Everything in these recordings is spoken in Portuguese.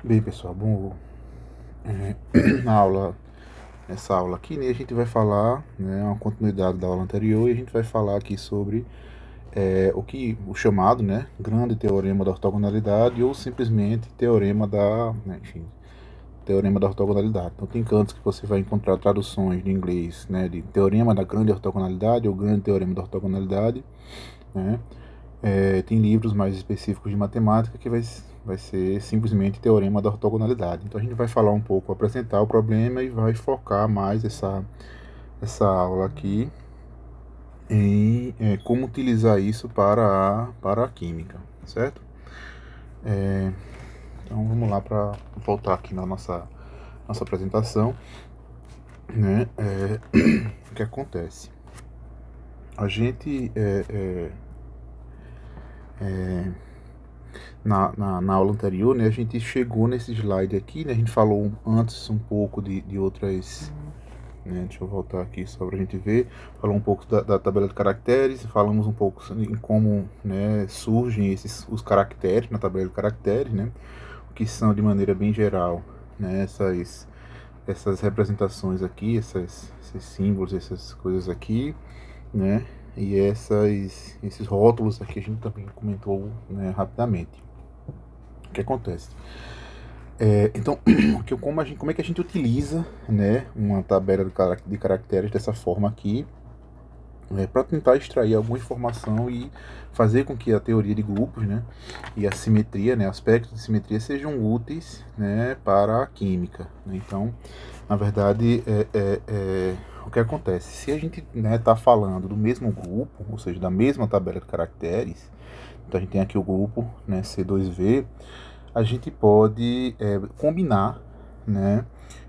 Bem, pessoal, bom, é, na aula, nessa aula aqui, né, a gente vai falar, né, uma continuidade da aula anterior, e a gente vai falar aqui sobre o chamado, né, grande teorema da ortogonalidade ou simplesmente teorema teorema da ortogonalidade. Então tem cantos que você vai encontrar traduções de inglês, né, de teorema da grande ortogonalidade ou grande teorema da ortogonalidade, né. Tem livros mais específicos de matemática que vai ser simplesmente teorema da ortogonalidade. Então a gente vai falar um pouco, apresentar o problema e vai focar mais essa aula aqui em como utilizar isso para a química, certo? Então vamos lá para voltar aqui na nossa apresentação, né? O que acontece? A gente na aula anterior, né, a gente chegou nesse slide aqui, né, a gente falou antes um pouco de outras, né, deixa eu voltar aqui só para a gente ver, falou um pouco da tabela de caracteres, falamos um pouco em como, né, surgem os caracteres na tabela de caracteres, né, o que são de maneira bem geral, né, essas representações aqui, esses símbolos, essas coisas aqui, né, e esses rótulos aqui a gente também comentou, né, rapidamente. O que acontece? Então, como é que a gente utiliza, né, uma tabela de caracteres dessa forma aqui, para tentar extrair alguma informação e fazer com que a teoria de grupos, né, e a simetria, né, aspectos de simetria sejam úteis, né, para a química, né? Então, na verdade, o que acontece? Se a gente está falando do mesmo grupo, ou seja, da mesma tabela de caracteres, então a gente tem aqui o grupo, né, C2V, a gente pode combinar, né,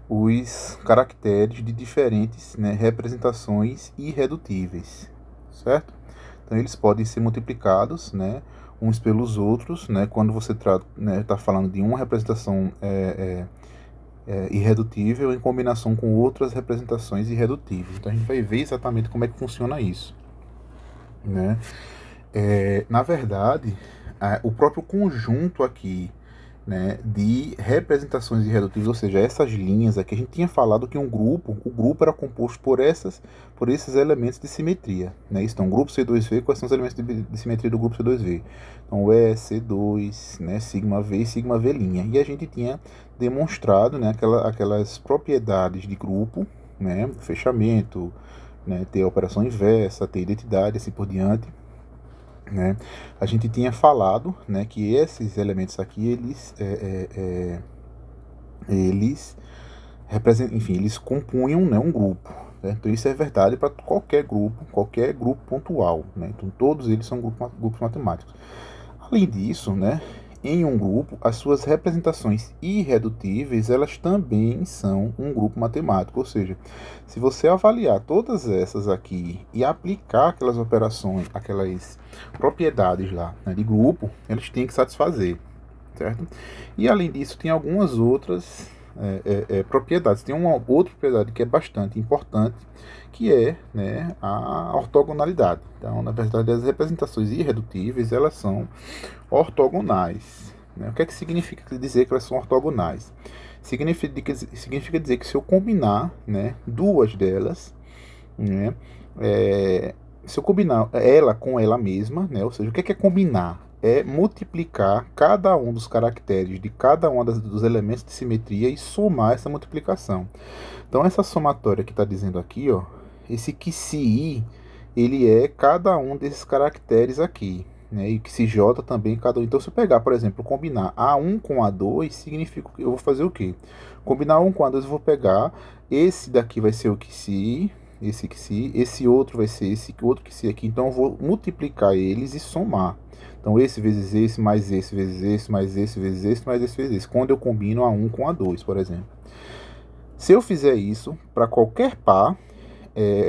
os caracteres de diferentes, né, representações irredutíveis, certo? Então eles podem ser multiplicados, né, uns pelos outros, né, quando você está falando de uma representação irredutível em combinação com outras representações irredutíveis. Então a gente vai ver exatamente como é que funciona isso, né? Na verdade, o próprio conjunto aqui, né, de representações irredutíveis, ou seja, essas linhas aqui, a gente tinha falado que o grupo era composto por esses elementos de simetria, né? Então, o grupo C2V, quais são os elementos de simetria do grupo C2V? Então, o E, C2, né, sigma V e sigma V'. E a gente tinha demonstrado, né, aquelas propriedades de grupo, né, fechamento, né, ter operação inversa, ter identidade, assim por diante, né? A gente tinha falado, né, que esses elementos aqui eles representam, enfim, eles compunham, né, um grupo, né? Então isso é verdade para qualquer grupo pontual, né? Então todos eles são grupos matemáticos. Além disso, né, em um grupo, as suas representações irredutíveis, elas também são um grupo matemático, ou seja, se você avaliar todas essas aqui e aplicar aquelas operações, aquelas propriedades lá, né, de grupo, elas têm que satisfazer, certo? E além disso, tem algumas outras propriedades. Tem uma outra propriedade que é bastante importante, que é, né, a ortogonalidade. Então, na verdade, as representações irredutíveis, elas são ortogonais, né? O que é que significa dizer que elas são ortogonais? Significa dizer que se eu combinar, né, duas delas, né, se eu combinar ela com ela mesma, né, ou seja, o que é combinar? É multiplicar cada um dos caracteres de cada um dos elementos de simetria e somar essa multiplicação. Então essa somatória que está dizendo aqui, ó, esse que se i, ele é cada um desses caracteres aqui, né? E que se j também cada um. Então se eu pegar, por exemplo, combinar A1 com A2, significa que eu vou fazer o quê? Combinar um com A2, eu vou pegar, esse daqui vai ser o que se, esse que se, esse outro vai ser esse outro que se aqui. Então eu vou multiplicar eles e somar. Então esse vezes esse, mais esse vezes esse, mais esse vezes esse, mais esse vezes esse. Quando eu combino A1 com A2, por exemplo. Se eu fizer isso para qualquer par,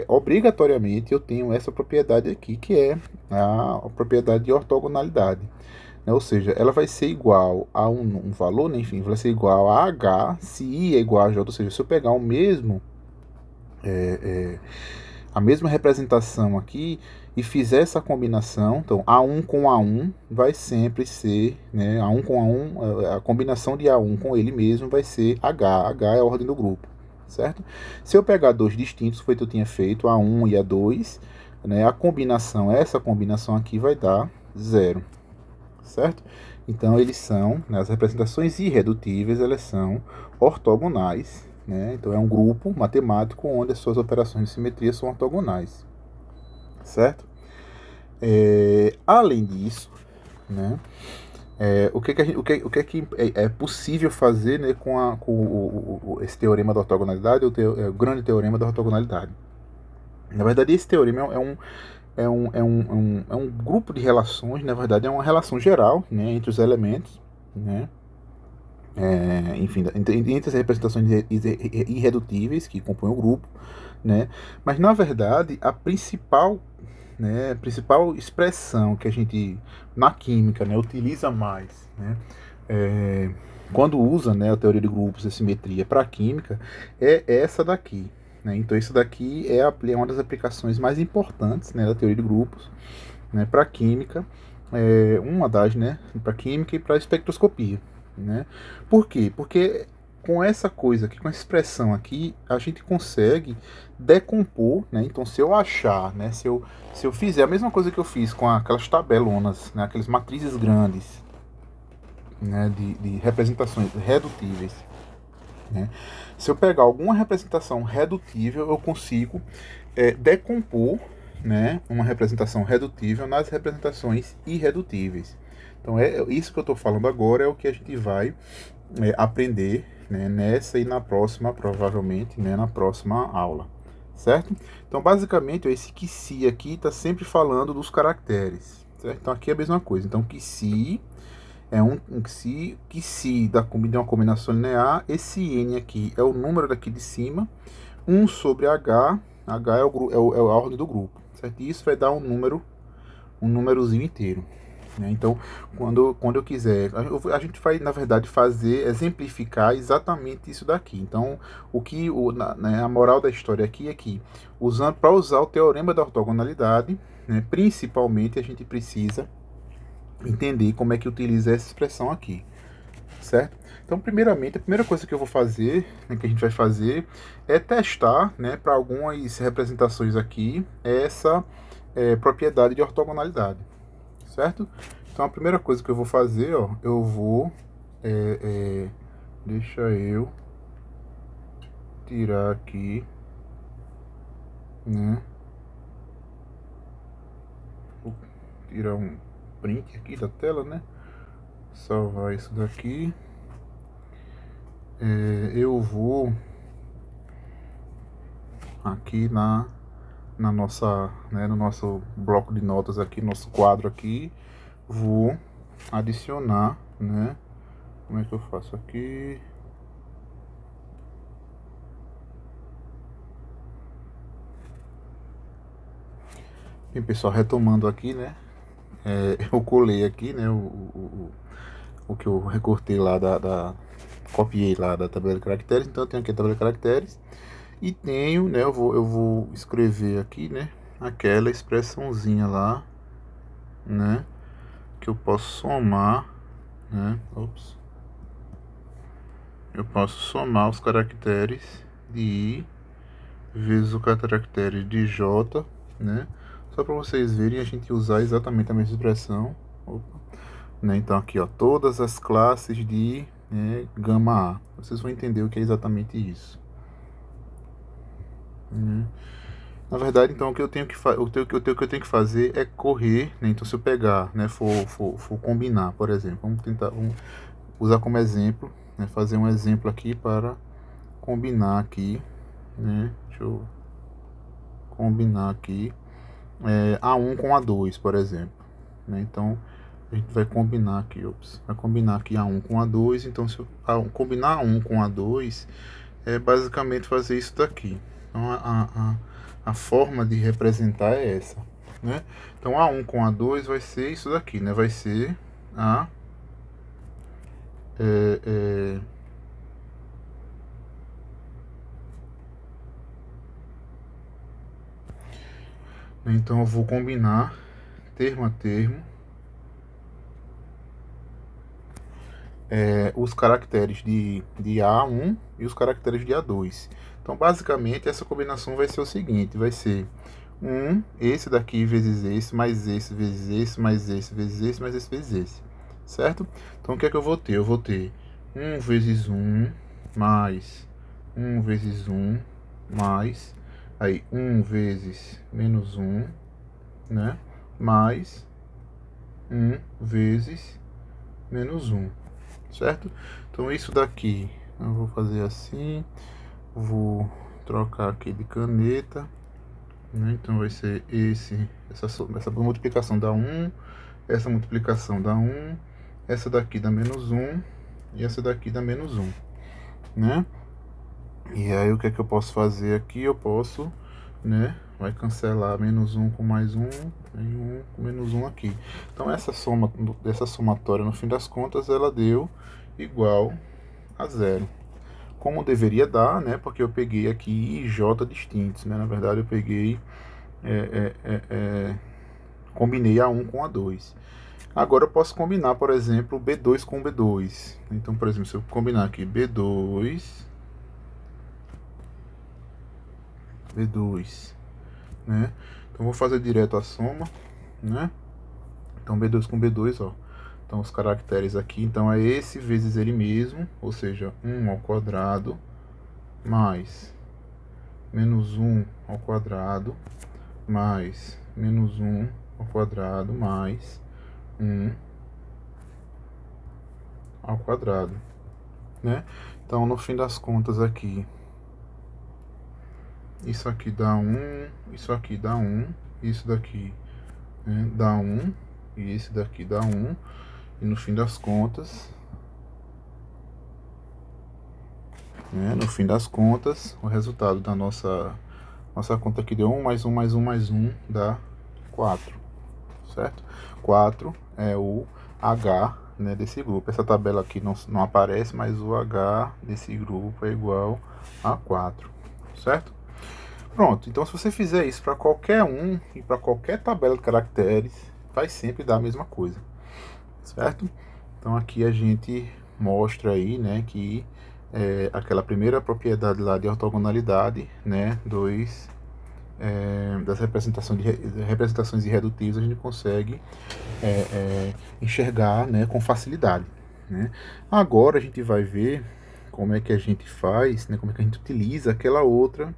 obrigatoriamente eu tenho essa propriedade aqui, que é a propriedade de ortogonalidade, né? Ou seja, ela vai ser igual a um valor, né? Enfim, vai ser igual a H se I é igual a J, ou seja, se eu pegar a mesma representação aqui e fizer essa combinação, então A1 com A1 vai sempre ser, né, A1 com A1, a combinação de A1 com ele mesmo vai ser H. H é a ordem do grupo, certo? Se eu pegar dois distintos, foi o que eu tinha feito, A1 e A2, né, a combinação, essa combinação aqui vai dar 0, certo? Então eles são, né, as representações irredutíveis, elas são ortogonais, né? Então é um grupo matemático onde as suas operações de simetria são ortogonais, certo? Além disso, né, o que é que é possível fazer, né, com esse teorema da ortogonalidade, o grande teorema da ortogonalidade? Na verdade, esse teorema é um grupo de relações, na verdade, é uma relação geral, né, entre os elementos, né, enfim, entre as representações irredutíveis que compõem o grupo, né, mas na verdade a principal, né, principal expressão que a gente na química, né, utiliza mais, né, quando usa, né, a teoria de grupos e simetria para a química, é essa daqui, né. Então isso daqui é uma das aplicações mais importantes, né, da teoria de grupos, né, para a química, uma das, né, para química e para espectroscopia, né. Por quê? Porque com essa coisa aqui, com essa expressão aqui, a gente consegue decompor, né? Então, se eu achar, né, se eu fizer a mesma coisa que eu fiz com aquelas tabelonas, né, aquelas matrizes grandes, né, de representações redutíveis, né, se eu pegar alguma representação redutível, eu consigo decompor, né, uma representação redutível nas representações irredutíveis. Então, isso que eu estou falando agora é o que a gente vai aprender, né, nessa e na próxima, provavelmente, né, na próxima aula, certo? Então, basicamente, esse que se aqui está sempre falando dos caracteres, certo? Então, aqui é a mesma coisa. Então, que se é que se de uma combinação linear, esse n aqui é o número daqui de cima, 1 sobre h, h é a ordem do grupo, certo? E isso vai dar um númerozinho inteiro. Então, quando eu quiser, a gente vai, na verdade, exemplificar exatamente isso daqui. Então, né, a moral da história aqui é que, para usar o teorema da ortogonalidade, né, principalmente a gente precisa entender como é que utiliza essa expressão aqui, certo? Então, primeiramente, a primeira coisa que eu vou fazer, né, que a gente vai fazer, é testar, né, para algumas representações aqui, essa propriedade de ortogonalidade, certo? Então a primeira coisa que eu vou fazer, ó, eu vou deixa eu tirar aqui, né? Vou tirar um print aqui da tela, né? Salvar isso daqui. Eu vou aqui na nossa, né, no nosso bloco de notas aqui, nosso quadro aqui, vou adicionar, né? Como é que eu faço aqui? Bem, pessoal, retomando aqui, né? Eu colei aqui, né? O que eu recortei lá copiei lá da tabela de caracteres. Então eu tenho aqui a tabela de caracteres e tenho, né? Eu vou escrever aqui, né? Aquela expressãozinha lá, né? Que eu posso somar, né? Ops. Eu posso somar os caracteres de I vezes o caractere de J, né? Só para vocês verem a gente usar exatamente a mesma expressão. Opa. Né? Então aqui, ó, todas as classes de, né, gama A. Vocês vão entender o que é exatamente isso. Na verdade, então o que eu tenho que fazer é correr, né? Então se eu pegar, né, for combinar, por exemplo, vamos usar como exemplo, né, fazer um exemplo aqui para combinar aqui, né? Deixa eu combinar aqui A1 com A2, por exemplo, né? Então a gente vai combinar aqui, vai combinar aqui A1 com A2. Então se eu combinar A1 com A2 é basicamente fazer isso daqui. Então a forma de representar é essa, né? Então A1 com A2 vai ser isso daqui, né? Vai ser a Então eu vou combinar termo a termo os caracteres de A1 e os caracteres de A2. Então basicamente essa combinação vai ser o seguinte, vai ser esse daqui vezes esse, mais esse vezes esse, mais esse vezes esse, mais esse vezes esse, certo? Então o que é que eu vou ter? Eu vou ter 1 vezes 1 mais 1 vezes 1 mais aí 1 vezes menos 1, né? Mais 1 vezes menos 1, certo? Então isso daqui eu vou fazer assim, vou trocar aqui de caneta, né? Então vai ser essa multiplicação dá 1, essa multiplicação dá 1, essa daqui dá menos 1 e essa daqui dá menos 1, né? E aí o que é que eu posso fazer aqui? Eu posso, né? Vai cancelar menos 1 com mais 1 e 1 com menos 1 aqui. Então essa somatória, no fim das contas, ela deu igual a 0. Como deveria dar, né? Porque eu peguei aqui J distintos, né? Na verdade eu peguei, combinei A1 com A2. Agora eu posso combinar, por exemplo, B2 com B2. Então, por exemplo, se eu combinar aqui B2, né? Então vou fazer direto a soma, né? Então B2 com B2, ó. Então os caracteres aqui, então é esse vezes ele mesmo, ou seja, 1 ao quadrado mais menos 1 ao quadrado mais menos 1 ao quadrado mais 1 ao quadrado, né? Então no fim das contas aqui, isso aqui dá 1, isso aqui dá 1, isso daqui, né, dá 1 e esse daqui dá 1, e no fim das contas, né, o resultado da nossa conta aqui deu 1 mais 1 mais 1 mais 1 dá 4, certo? 4 é o H, né, desse grupo. Essa tabela aqui não aparece, mas o H desse grupo é igual a 4, certo? Pronto, então se você fizer isso para qualquer um e para qualquer tabela de caracteres, vai sempre dar a mesma coisa, certo? Então aqui a gente mostra aí, né, que aquela primeira propriedade lá de ortogonalidade, né, das representações irredutíveis, a gente consegue enxergar, né, com facilidade, né? Agora a gente vai ver como é que a gente faz, né, como é que a gente utiliza aquela outra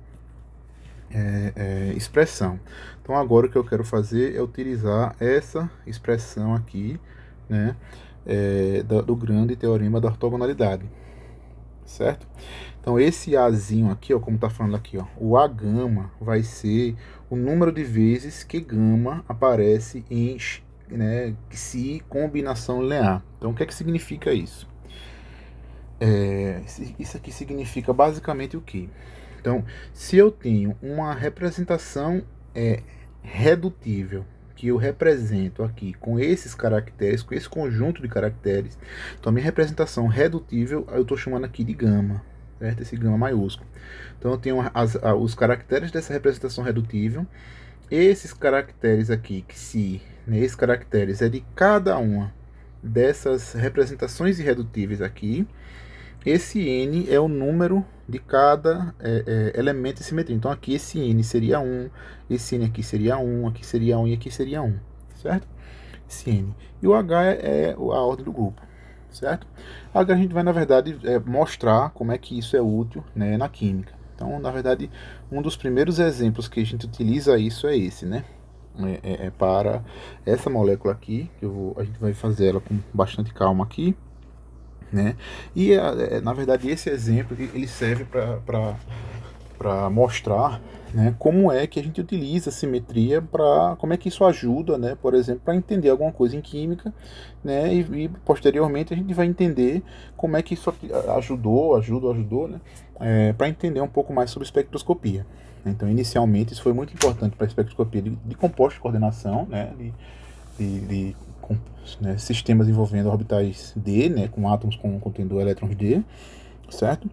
expressão. Então agora o que eu quero fazer é utilizar essa expressão aqui, né, do grande teorema da ortogonalidade, certo? Então esse Azinho aqui, ó, como está falando aqui, ó, o A gama vai ser o número de vezes que gama aparece em, né, se combinação linear. Então o que é que significa isso? Isso aqui significa basicamente o quê? Então, se eu tenho uma representação redutível, que eu represento aqui com esses caracteres, com esse conjunto de caracteres, então a minha representação redutível eu estou chamando aqui de gama, certo? Esse gama maiúsculo. Então eu tenho os caracteres dessa representação redutível, esses caracteres aqui, esses caracteres é de cada uma dessas representações irredutíveis aqui. Esse n é o número de cada elemento de simetria. Então aqui esse n seria 1, esse n aqui seria 1, aqui seria 1 e aqui seria 1, certo? Esse n. E o h é a ordem do grupo, certo? Agora a gente vai, na verdade, mostrar como é que isso é útil, né, na química. Então, na verdade, um dos primeiros exemplos que a gente utiliza isso é esse, né? Para essa molécula aqui, que a gente vai fazer ela com bastante calma aqui, né? E na verdade esse exemplo ele serve para mostrar, né, como é que a gente utiliza a simetria, como é que isso ajuda, né, por exemplo, para entender alguma coisa em química, né, e posteriormente a gente vai entender como é que isso ajudou, né, para entender um pouco mais sobre espectroscopia. Então inicialmente isso foi muito importante para a espectroscopia de compostos de coordenação, né, né, sistemas envolvendo orbitais D, né, com átomos contendo elétrons D, certo?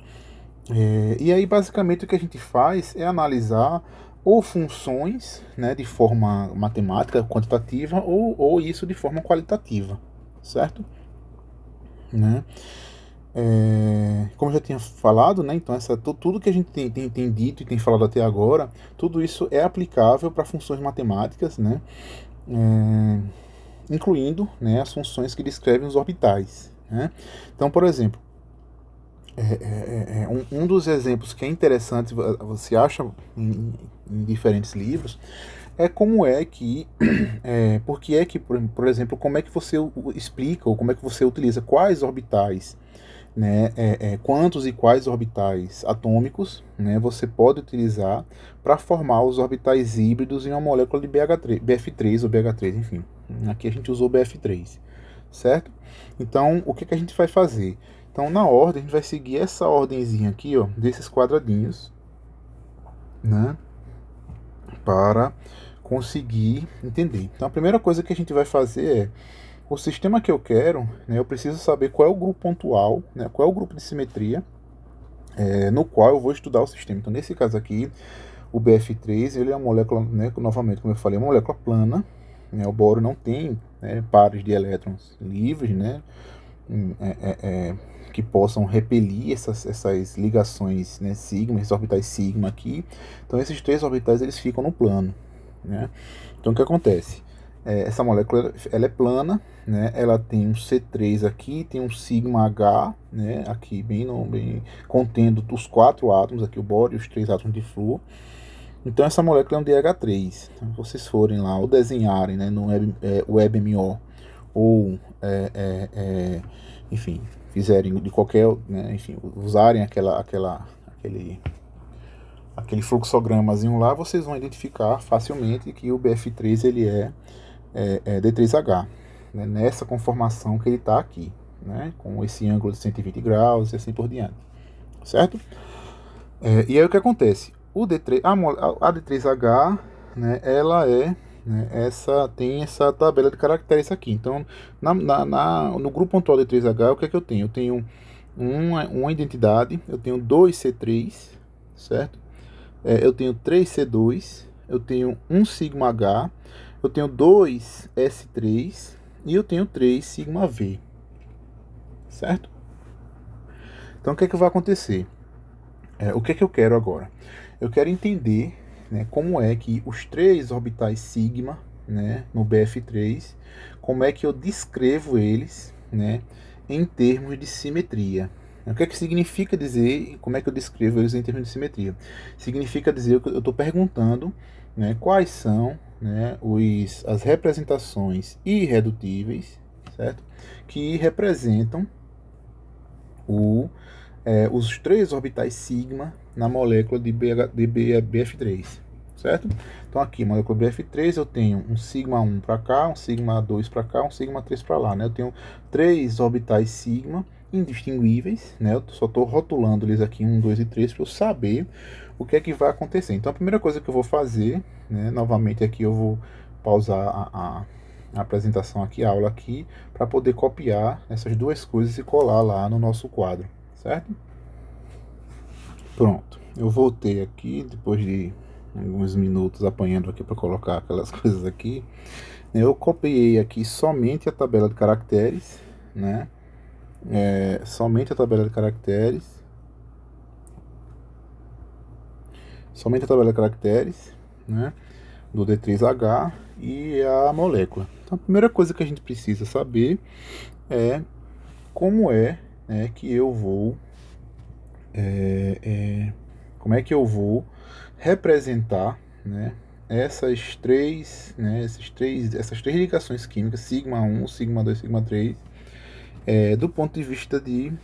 E aí basicamente o que a gente faz é analisar ou funções, né, de forma matemática, quantitativa, ou isso de forma qualitativa, certo? Né? Como eu já tinha falado, né, então tudo que a gente tem dito e tem falado até agora, tudo isso é aplicável para funções matemáticas, né, incluindo, né, as funções que descrevem os orbitais. Né? Então, por exemplo, um dos exemplos que é interessante, você acha em diferentes livros, é como é que, porque é que, por exemplo, como é que você explica, ou como é que você utiliza quais orbitais, né, quantos e quais orbitais atômicos, né, você pode utilizar para formar os orbitais híbridos em uma molécula de BF3 ou BH3, enfim. Aqui a gente usou BF3, certo? Então, o que a gente vai fazer? Então, na ordem, a gente vai seguir essa ordenzinha aqui, ó, desses quadradinhos, né, para conseguir entender. Então, a primeira coisa que a gente vai fazer é o sistema que eu quero, né, eu preciso saber qual é o grupo pontual, né, qual é o grupo de simetria no qual eu vou estudar o sistema. Então, nesse caso aqui, o BF3, ele é uma molécula, né, novamente, como eu falei, é uma molécula plana. Né, o boro não tem, né, pares de elétrons livres, né, que possam repelir essas ligações, né, sigma, esses orbitais sigma aqui. Então, esses três orbitais eles ficam no plano. Né? Então, o que acontece? Essa molécula ela é plana, né? Ela tem um C3 aqui, tem um sigma H, né? Aqui bem contendo os 4 átomos, aqui o boro e os 3 átomos de flúor. Então essa molécula é um DH3. Então, se vocês forem lá ou desenharem, né, no WebMO ou enfim, fizerem de qualquer, né, enfim, usarem aquele fluxogramazinho lá, vocês vão identificar facilmente que o BF3 ele é D3H, né, nessa conformação que ele está aqui, né, com esse ângulo de 120 graus e assim por diante, certo? E aí o que acontece? A D3H, né, ela né, tem essa tabela de caracteres aqui. Então, no grupo pontual D3H, o que é que eu tenho? Eu tenho uma identidade, eu tenho 2C3, certo? Eu tenho 3C2, eu tenho 1 sigma H, eu tenho 2S3 e eu tenho 3 sigma V, certo? Então, o que é que vai acontecer? O que é que eu quero agora? Eu quero entender, né, como é que os três orbitais sigma, né, no BF3, como é que eu descrevo eles, né, em termos de simetria. O que é que significa dizer, como é que eu descrevo eles em termos de simetria? Significa dizer que eu estou perguntando, né, quais são, né, as representações irredutíveis, certo? Que representam os três orbitais sigma na molécula de BF3, certo? Então aqui, molécula BF3, eu tenho um sigma 1 para cá, um sigma 2 para cá, um sigma 3 para lá, né? Eu tenho três orbitais sigma indistinguíveis, né? Eu só estou rotulando eles aqui, 1, 2 e 3, para eu saber o que é que vai acontecer. Então a primeira coisa que eu vou fazer, né? Novamente aqui eu vou pausar a apresentação aqui, a aula aqui, para poder copiar essas duas coisas e colar lá no nosso quadro, certo? Pronto, eu voltei aqui depois de alguns minutos apanhando aqui para colocar aquelas coisas aqui. Eu copiei aqui somente a tabela de caracteres, né? Somente a tabela de caracteres. Somente a tabela de caracteres, né? Do D3H e a molécula. Então, a primeira coisa que a gente precisa saber é como é, né, que eu vou como é que eu vou representar, né, essas três ligações químicas, sigma 1, sigma 2, sigma 3, do ponto de vista de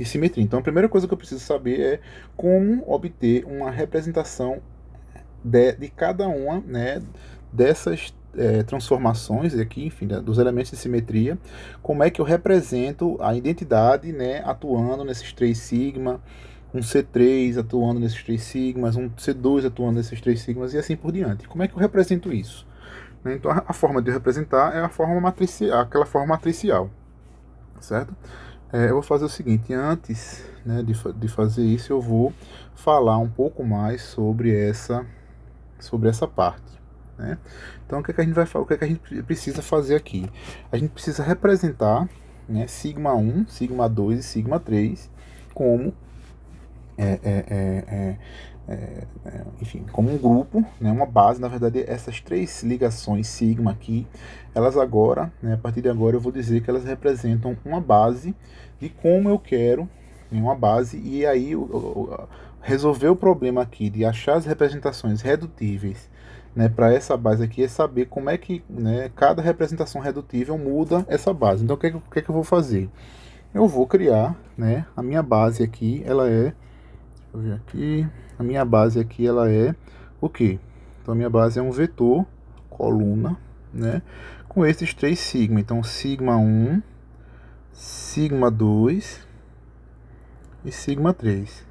simetria. Então a primeira coisa que eu preciso saber é como obter uma representação de cada uma, né, dessas transformações aqui, enfim, dos elementos de simetria, como é que eu represento a identidade, né, atuando nesses três sigma, um C3 atuando nesses três sigmas, um C2 atuando nesses três sigmas e assim por diante. Como é que eu represento isso? Então a forma de eu representar é a forma matricial, aquela forma matricial, certo? Eu vou fazer o seguinte, antes, né, de fazer isso, eu vou falar um pouco mais sobre essa sobre essa parte, né? Então o que é que a gente vai fazer? O que é que a gente precisa fazer aqui? A gente precisa representar, né, sigma 1, sigma 2 e sigma 3 como enfim, como um grupo, né, uma base. Na verdade, essas três ligações sigma aqui, elas agora, né, a partir de agora eu vou dizer que elas representam uma base de como eu quero, né, uma base, e aí resolver o problema aqui de achar as representações redutíveis, né, para essa base aqui é saber como é que, né, cada representação redutível muda essa base. Então o que é que eu vou fazer? Eu vou criar, né, a minha base aqui, ela é, deixa eu ver aqui, a minha base aqui ela é o quê? Então a minha base é um vetor, coluna, né, com esses três sigma. Então sigma 1, sigma 2 e sigma 3,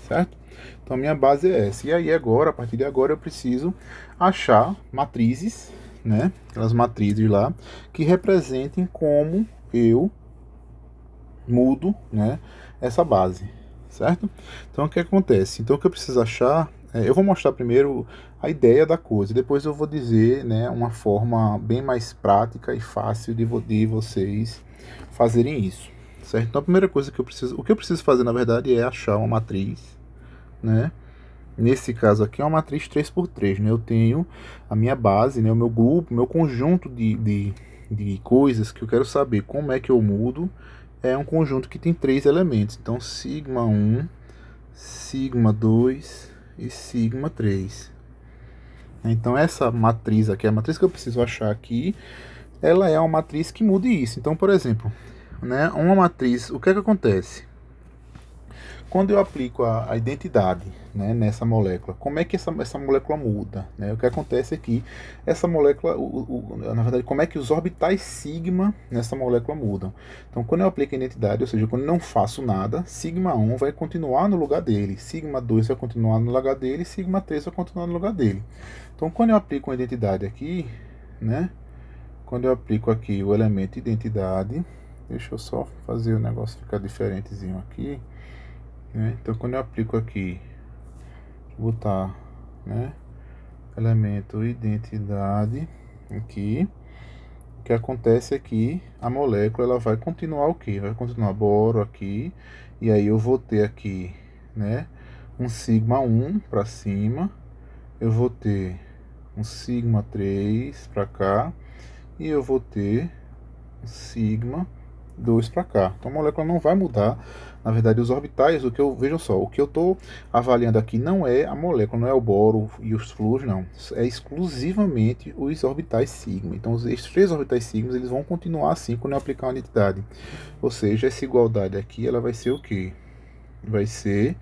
certo? Então a minha base é essa. E aí agora, a partir de agora, eu preciso achar matrizes, né, aquelas matrizes lá, que representem como eu mudo, né, essa base, certo? Então o que acontece? Então o que eu preciso achar, eu vou mostrar primeiro a ideia da coisa, depois eu vou dizer, né, uma forma bem mais prática e fácil de vocês fazerem isso, certo? Então a primeira coisa que eu preciso, o que eu preciso fazer na verdade é achar uma matriz, né? Nesse caso aqui é uma matriz 3x3, né? Eu tenho a minha base, né, o meu grupo, meu conjunto de coisas que eu quero saber como é que eu mudo. É um conjunto que tem três elementos. Então, sigma 1, sigma 2 e sigma 3. Então, essa matriz aqui, a matriz que eu preciso achar aqui, ela é uma matriz que mude isso. Então, por exemplo, né, uma matriz, o que é que acontece? Quando eu aplico a identidade, né, nessa molécula, como é que essa molécula muda? Né? O que acontece é que essa molécula, na verdade, como é que os orbitais sigma nessa molécula mudam? Então, quando eu aplico a identidade, ou seja, quando eu não faço nada, sigma 1 vai continuar no lugar dele, sigma 2 vai continuar no lugar dele, sigma 3 vai continuar no lugar dele. Então, quando eu aplico uma identidade aqui, né, quando eu aplico aqui o elemento identidade, deixa eu só fazer o negócio ficar diferentezinho aqui. Então quando eu aplico aqui, botar, né, elemento identidade aqui, o que acontece é que a molécula ela vai continuar o que? Vai continuar boro aqui, e aí eu vou ter aqui, né, um sigma 1 para cima, eu vou ter um sigma 3 para cá, e eu vou ter um sigma 2 para cá. Então a molécula não vai mudar. Na verdade, os orbitais, o que eu vejo só, o que eu estou avaliando aqui não é a molécula, não é o boro e os flúors, não. É exclusivamente os orbitais sigma. Então, esses três orbitais sigma, eles vão continuar assim quando eu aplicar uma identidade. Ou seja, essa igualdade aqui, ela vai ser o quê? Vai ser,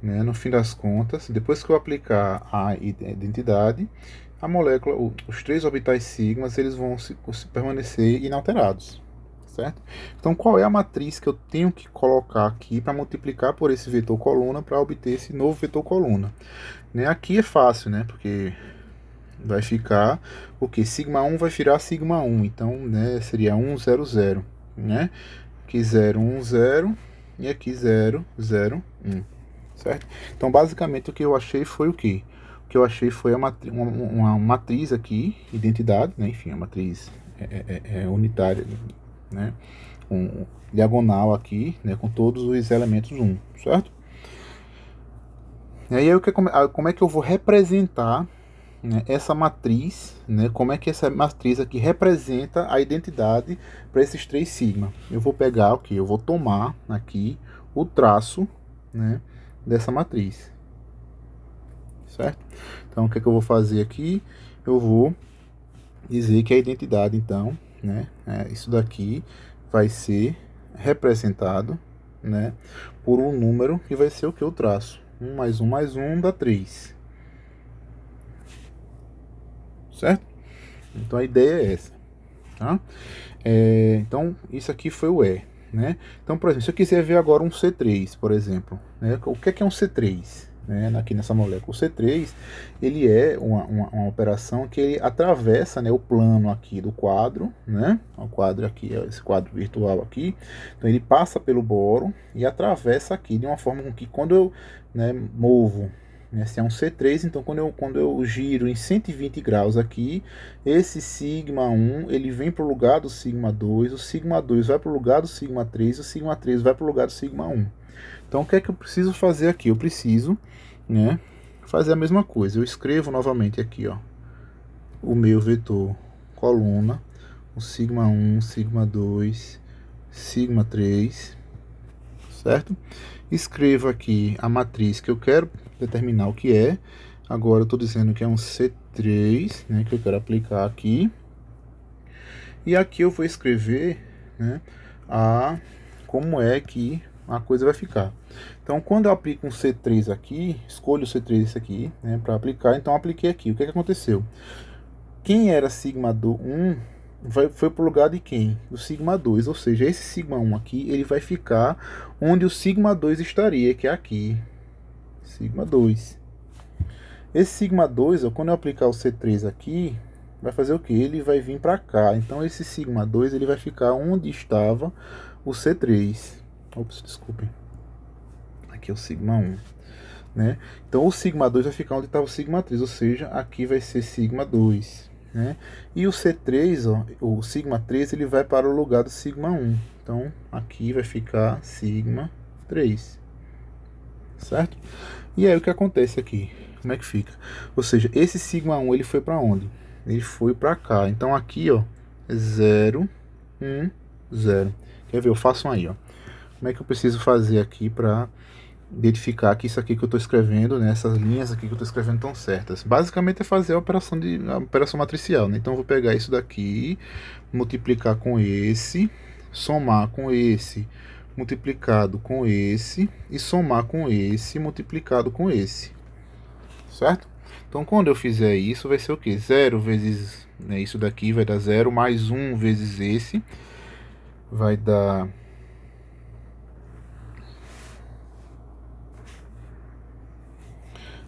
né, no fim das contas, depois que eu aplicar a identidade, a molécula, os três orbitais sigma, eles vão se permanecer inalterados. Certo? Então, qual é a matriz que eu tenho que colocar aqui para multiplicar por esse vetor coluna para obter esse novo vetor coluna? Né? Aqui é fácil, né? Porque vai ficar o que? Sigma 1 vai virar sigma 1, então, né, seria 1, 0, 0. Né? Aqui 0, 1, 0 e aqui 0, 0, 1. Certo? Então, basicamente, o que eu achei foi o quê? O que eu achei foi uma matriz aqui, identidade, né? Enfim, a matriz unitária, né, um diagonal aqui, né, com todos os elementos 1, certo? E aí como é que eu vou representar, né, essa matriz, né, como é que essa matriz aqui representa a identidade para esses três sigma? Eu vou pegar o que? Eu vou tomar aqui o traço, né, dessa matriz, certo? Então o que é que eu vou fazer aqui? Eu vou dizer que a identidade, então, né, isso daqui vai ser representado, né, por um número que vai ser o que eu traço. 1 mais 1 mais 1 dá 3. Certo? Então a ideia é essa. Tá? Então isso aqui foi o E. Né? Então, por exemplo, se eu quiser ver agora um C3, por exemplo, né, o que é um C3? Né, aqui nessa molécula, o C3 ele é uma operação que ele atravessa, né, o plano aqui do quadro, né, o quadro aqui, esse quadro virtual aqui, então ele passa pelo boro e atravessa aqui de uma forma com que quando eu, né, movo, né? Se é um C3, então quando eu giro em 120 graus aqui, esse sigma 1 ele vem para o lugar do sigma 2, o sigma 2 vai para o lugar do sigma 3, o sigma 3 vai para o lugar do sigma 1. Então o que é que eu preciso fazer aqui? Eu preciso, né, fazer a mesma coisa. Eu escrevo novamente aqui, ó, o meu vetor coluna, o sigma 1, sigma 2, sigma 3, certo? Escrevo aqui a matriz que eu quero determinar o que é. Agora eu estou dizendo que é um C3, né, que eu quero aplicar aqui. E aqui eu vou escrever, né, como é que a coisa vai ficar. Então, quando eu aplico um C3 aqui, escolho o C3 esse aqui, né, para aplicar. Então, apliquei aqui. O que é que aconteceu? Quem era sigma 1 foi para o lugar de quem? Do sigma 2, ou seja, esse sigma 1 aqui, ele vai ficar onde o sigma 2 estaria, que é aqui, sigma 2. Esse sigma 2, ó, quando eu aplicar o C3 aqui, vai fazer o que? Ele vai vir para cá, então esse sigma 2 ele vai ficar onde estava o C3. Ops, desculpem. Aqui é o sigma 1. Né? Então o sigma 2 vai ficar onde estava o sigma 3, ou seja, aqui vai ser sigma 2. Né? E o C3, ó, o sigma 3, ele vai para o lugar do sigma 1. Então aqui vai ficar sigma 3. Certo? E aí o que acontece aqui? Como é que fica? Ou seja, esse sigma 1 ele foi para onde? Ele foi para cá. Então aqui, ó, é 0, 1, 0. Quer ver? Eu faço um aí, ó. Como é que eu preciso fazer aqui para identificar que isso aqui que eu estou escrevendo, né, essas linhas aqui que eu estou escrevendo estão certas? Basicamente é fazer a operação matricial, né? Então eu vou pegar isso daqui, multiplicar com esse, somar com esse, multiplicado com esse, e somar com esse, multiplicado com esse, certo? Então quando eu fizer isso, vai ser o que? 0 vezes, né, isso daqui vai dar 0, mais 1 vezes esse, vai dar...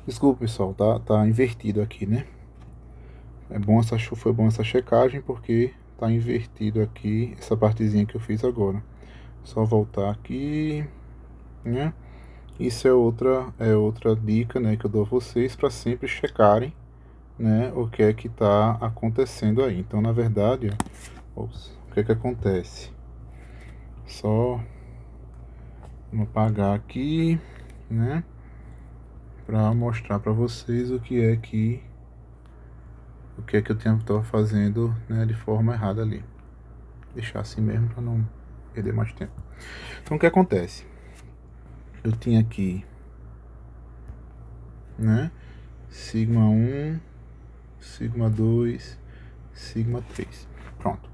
Desculpa, pessoal, tá invertido aqui, né? Foi bom essa checagem, porque tá invertido aqui essa partezinha que eu fiz agora. Só voltar aqui, né? Isso é outra dica, né, que eu dou a vocês para sempre checarem, né, o que é que tá acontecendo aí. Então, na verdade, ó, o que é que acontece? Só vou apagar aqui, né, para mostrar para vocês o que é que eu estava fazendo, né, de forma errada ali. Deixar assim mesmo para não perder mais tempo. Então o que acontece? Eu tinha aqui, né, sigma 1, sigma 2, sigma 3. Pronto.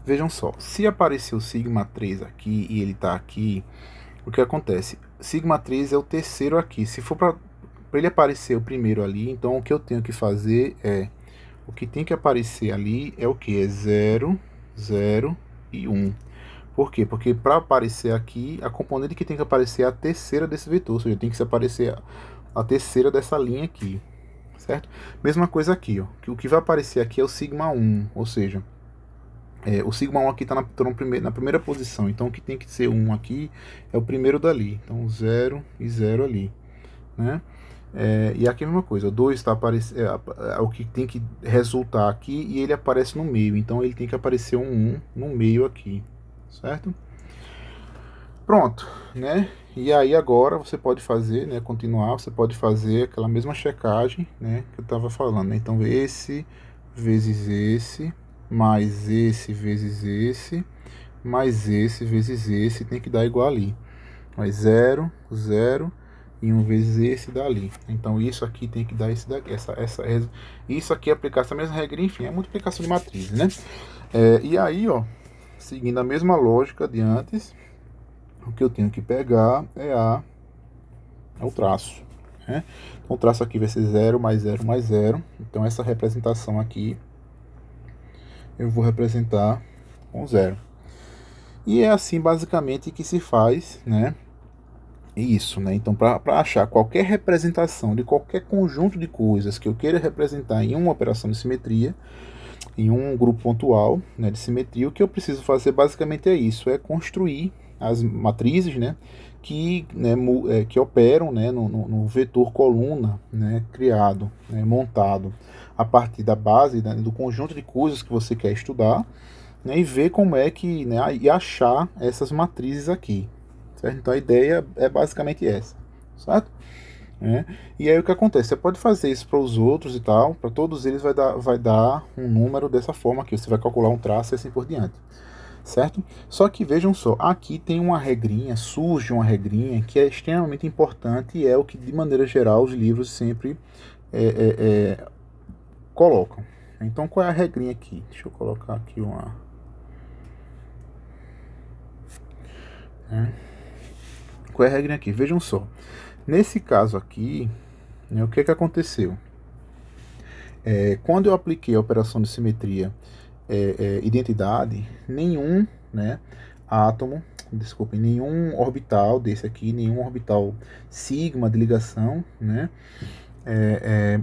Vejam só, se aparecer o sigma 3 aqui e ele está aqui, o que acontece? Sigma 3 é o terceiro aqui. Se for para ele aparecer o primeiro ali, então o que eu tenho que fazer é... O que tem que aparecer ali é o que? É 0, 0 e 1. Por quê? Porque para aparecer aqui, a componente que tem que aparecer é a terceira desse vetor, ou seja, tem que se aparecer a terceira dessa linha aqui, certo? Mesma coisa aqui, ó, que o que vai aparecer aqui é o sigma 1, ou seja, o sigma 1 aqui está na primeira posição, então o que tem que ser 1 aqui é o primeiro dali, então 0 e 0 ali, né? E aqui a mesma coisa, o 2 está aparecendo, é o que tem que resultar aqui e ele aparece no meio, então ele tem que aparecer um 1 no meio aqui, certo? Pronto, né? E aí agora você pode fazer, né, continuar, você pode fazer aquela mesma checagem, né, que eu estava falando, né? Então esse vezes esse, mais esse vezes esse, mais esse vezes esse, tem que dar igual ali. Mas 0, 0... e 1 vezes esse dali. Então isso aqui tem que dar esse daqui. Isso aqui é aplicar essa mesma regra, enfim, é multiplicação de matrizes, né? E aí, ó, seguindo a mesma lógica de antes, o que eu tenho que pegar é o traço, né? Então o traço aqui vai ser 0 mais 0 mais 0. Então essa representação aqui eu vou representar com 0. E é assim basicamente que se faz, né? Isso, né? Então, para achar qualquer representação de qualquer conjunto de coisas que eu queira representar em uma operação de simetria, em um grupo pontual, né, de simetria, o que eu preciso fazer basicamente é isso, é construir as matrizes, né, que, né, que operam, né, no vetor coluna, né, criado, né, montado a partir da base, né, do conjunto de coisas que você quer estudar, né, e ver como é que, né, e achar essas matrizes aqui, certo? Então a ideia é basicamente essa, certo? É. E aí o que acontece? Você pode fazer isso para os outros e tal, para todos eles vai dar um número dessa forma aqui, você vai calcular um traço e assim por diante, certo? Só que vejam só, aqui tem uma regrinha, surge uma regrinha que é extremamente importante e é o que de maneira geral os livros sempre é, é, é, colocam. Então qual é a regrinha aqui? Deixa eu colocar aqui uma... Qual é a regrinha aqui? Vejam só. Nesse caso aqui, né, o que aconteceu? Quando eu apliquei a operação de simetria identidade, nenhum, né, átomo, desculpem, nenhum orbital desse aqui, nenhum orbital sigma de ligação, né,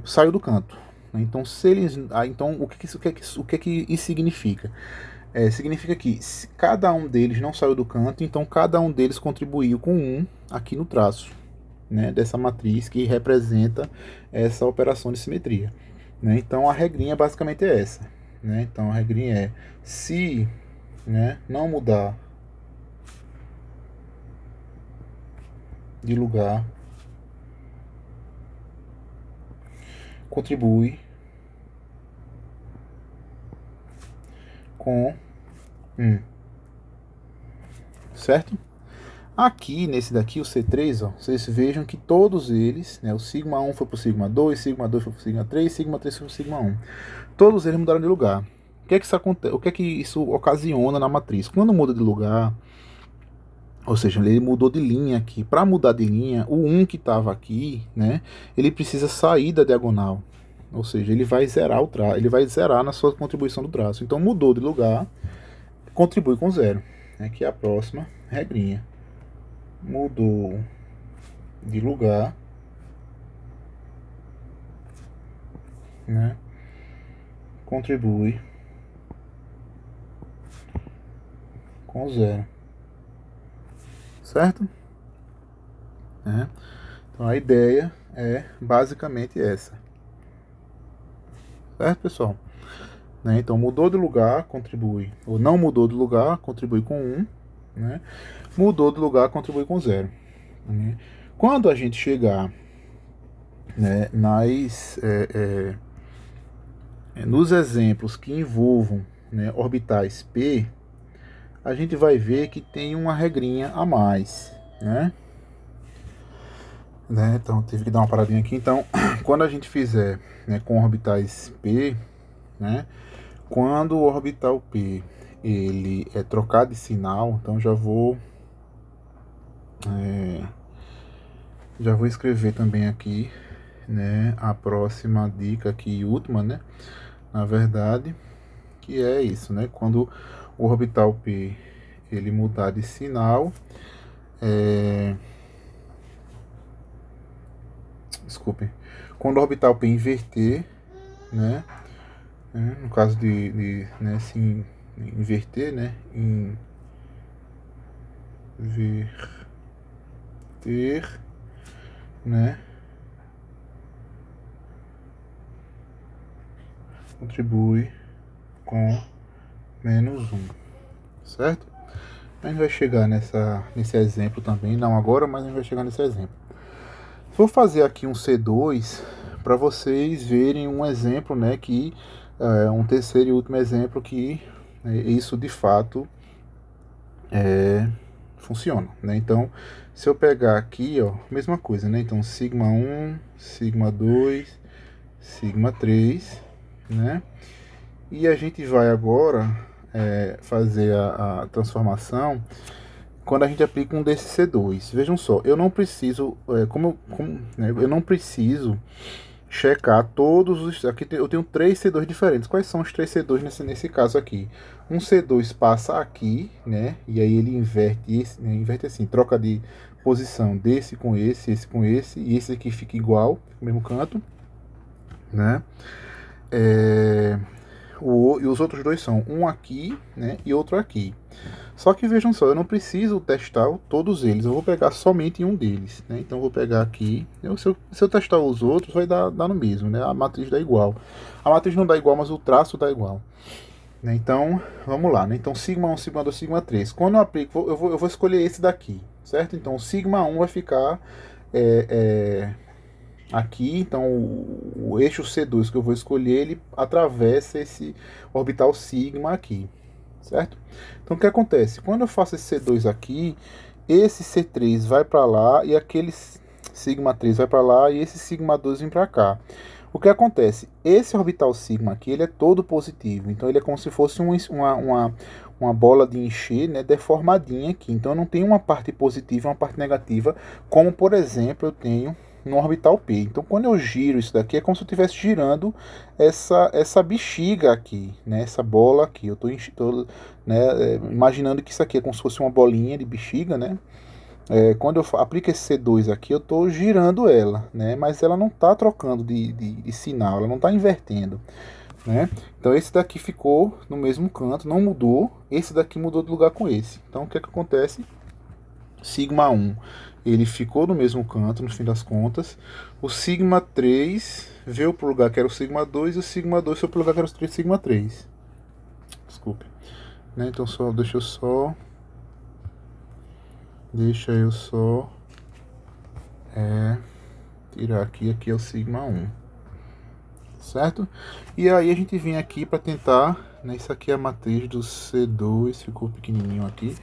saiu do canto. Então, se eles, então o que isso significa? Significa que se cada um deles não saiu do canto, então cada um deles contribuiu com um aqui no traço, né, dessa matriz que representa essa operação de simetria. Né? Então a regrinha basicamente é essa. Né? Então a regrinha é: se, né, não mudar de lugar, contribui com 1. Certo? Aqui, nesse daqui, o C3, ó, vocês vejam que todos eles, né, o sigma 1 foi para o sigma 2 foi para o sigma 3 foi para o sigma 1. Todos eles mudaram de lugar. O que é que isso ocasiona na matriz? Quando muda de lugar, ou seja, ele mudou de linha aqui. Para mudar de linha, o 1 que estava aqui, né, ele precisa sair da diagonal. Ou seja, ele vai zerar o traço, ele vai zerar na sua contribuição do traço. Então mudou de lugar, contribui com 0. Aqui é a próxima regrinha. Mudou de lugar, né, contribui com 0. Certo? Então a ideia é basicamente essa. Certo, pessoal? Né? Então mudou de lugar, contribui. Ou não mudou de lugar, contribui com 1. Né? Mudou de lugar, contribui com 0. Né? Quando a gente chegar, né, nos exemplos que envolvam, né, orbitais P, a gente vai ver que tem uma regrinha a mais. Né? Então tive que dar uma paradinha aqui. Então, quando a gente fizer, né, com orbitais P, né, quando o orbital P ele é trocar de sinal, então já vou escrever também aqui, né, a próxima dica aqui, última, né, na verdade, que é isso, né, quando o orbital P ele mudar de sinal, quando o orbital P inverter, né, no caso né, assim, inverter, né, inverter, né, contribui com -1, certo? A gente vai chegar nesse exemplo também, não agora, mas a gente vai chegar nesse exemplo. Vou fazer aqui um C2 para vocês verem um exemplo, né, que um terceiro e último exemplo que isso de fato funciona, né? Então, se eu pegar aqui, ó, mesma coisa, né? Então, sigma 1, sigma 2, sigma 3, né? E a gente vai agora fazer a transformação quando a gente aplica um desses C2. Vejam só, eu não preciso, né, eu não preciso checar todos os... Aqui eu tenho 3 C2 diferentes. Quais são os 3 C2 nesse caso aqui? Um C2 passa aqui, né? E aí ele inverte, né, inverte assim, troca de posição desse com esse com esse, e esse aqui fica igual, no mesmo canto, né? E os outros dois são um aqui, né, e outro aqui. Só que vejam só, eu não preciso testar todos eles, eu vou pegar somente um deles, né? Então eu vou pegar aqui, se eu testar os outros vai dar no mesmo, né? A matriz dá igual. A matriz não dá igual, mas o traço dá igual. Né? Então, vamos lá, né? Então sigma 1, sigma 2, sigma 3. Quando eu aplico, eu vou escolher esse daqui, certo? Então o sigma 1 vai ficar aqui, então o eixo C2 que eu vou escolher, ele atravessa esse orbital sigma aqui, certo? Então o que acontece? Quando eu faço esse C2 aqui, esse C3 vai para lá e aquele sigma 3 vai para lá e esse sigma 2 vem para cá. O que acontece? Esse orbital sigma aqui, ele é todo positivo, então ele é como se fosse uma bola de encher, né, deformadinha aqui. Então eu não tenho uma parte positiva e uma parte negativa, como por exemplo eu tenho no orbital P. Então quando eu giro isso daqui é como se eu estivesse girando essa bexiga aqui, né, essa bola aqui. Eu estou né, imaginando que isso aqui é como se fosse uma bolinha de bexiga, né? Quando eu aplico esse C2 aqui, eu estou girando ela, né? Mas ela não está trocando de sinal, ela não está invertendo, né? Então esse daqui ficou no mesmo canto, não mudou. Esse daqui mudou de lugar com esse. Então o que é que acontece? Sigma 1, ele ficou no mesmo canto, no fim das contas. O sigma 3 veio para o lugar que era o sigma 2 e o sigma 2 foi para o lugar que era o sigma 3. Desculpe. Né? Então deixa eu só tirar aqui é o sigma 1, certo? E aí a gente vem aqui para tentar, né, isso aqui é a matriz do C2, ficou pequenininho aqui.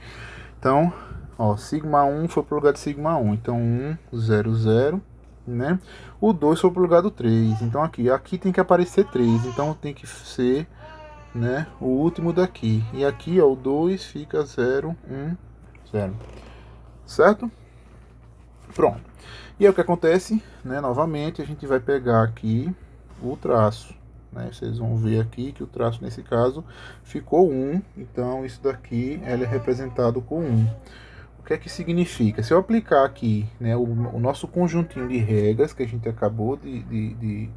Então, ó, sigma 1 foi para o lugar de sigma 1, então 1, 0, 0, né? O 2 foi para o lugar do 3, então aqui tem que aparecer 3, então tem que ser, né, o último daqui. E aqui, ó, o 2 fica 0, 1, 0, certo? Pronto. E aí o que acontece, né, novamente, a gente vai pegar aqui o traço, né, vocês vão ver aqui que o traço nesse caso ficou 1, então isso daqui ele é representado com 1. O que é que significa? Se eu aplicar aqui, né, o nosso conjuntinho de regras que a gente acabou de